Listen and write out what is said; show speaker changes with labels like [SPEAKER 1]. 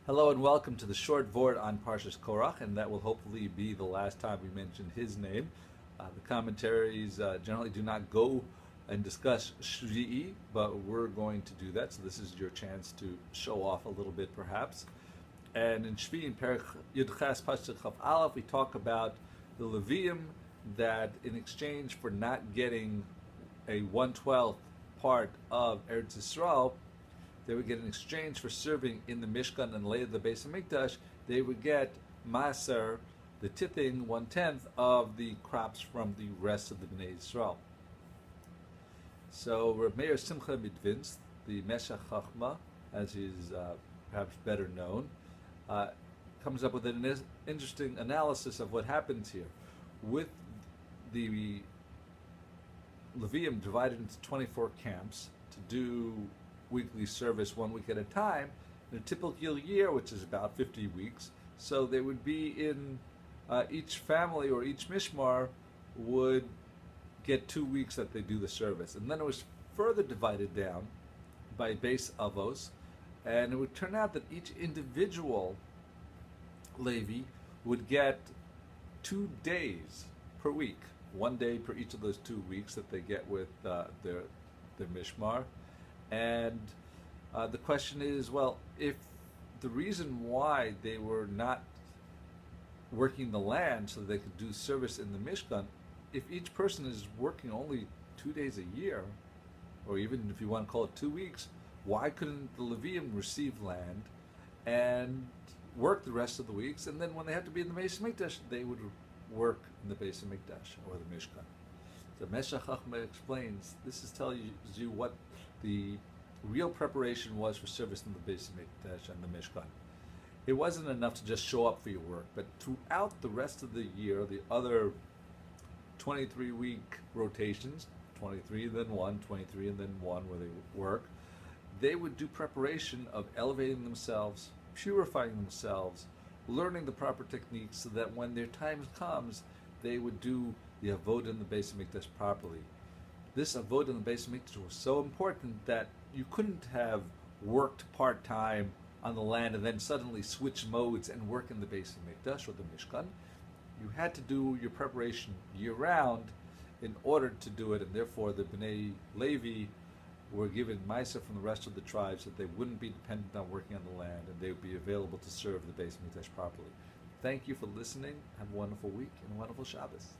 [SPEAKER 1] Hello and welcome to the short Vort on Parsha's Korach, and that will hopefully be the last time we mention his name. The commentaries generally do not go and discuss Shevii, but we're going to do that, so this is your chance to show off a little bit perhaps. And in Shevii, in Perek Yudches Pasuk Chaf Aleph, we talk about the Leviim that in exchange for not getting a 1/12th part of Eretz Yisrael, they would get in exchange for serving in the Mishkan and later the Beis Hamikdash, they would get Maser, the tithing, 1/10 of the crops from the rest of the Bnei Yisrael. So Rabbi Meir Simcha Dvinsk, the Meshach Chachma, as he's perhaps better known, comes up with an interesting analysis of what happens here. With the Leviim divided into 24 camps to do weekly service 1 week at a time, in a typical year, which is about 50 weeks, so they would be in each family or each mishmar would get 2 weeks that they do the service. And then it was further divided down by base avos, and it would turn out that each individual Levi would get 2 days per week, 1 day per each of those 2 weeks that they get with their mishmar. And the question is, well, if the reason why they were not working the land so that they could do service in the Mishkan, if each person is working only 2 days a year, or even if you want to call it 2 weeks, why couldn't the Leviim receive land and work the rest of the weeks, and then when they had to be in the Beis Hamikdash, they would work in the Beis Hamikdash or the Mishkan? The Meshach Chachma explains, this tells you what the real preparation was for service in the Beis Hamikdash and the Mishkan. It wasn't enough to just show up for your work, but throughout the rest of the year, the other 23-week rotations, 23 then 1, 23 and then 1 where they work, they would do preparation of elevating themselves, purifying themselves, learning the proper techniques so that when their time comes, they would do the avodah in the Beis Hamikdash properly. This avodah in the Beis Hamikdash was so important that you couldn't have worked part-time on the land and then suddenly switch modes and work in the Beis Hamikdash or the Mishkan. You had to do your preparation year-round in order to do it, and therefore the Bnei Levi were given Maisa from the rest of the tribes that they wouldn't be dependent on working on the land and they would be available to serve the Beis Hamikdash properly. Thank you for listening. Have a wonderful week and a wonderful Shabbos.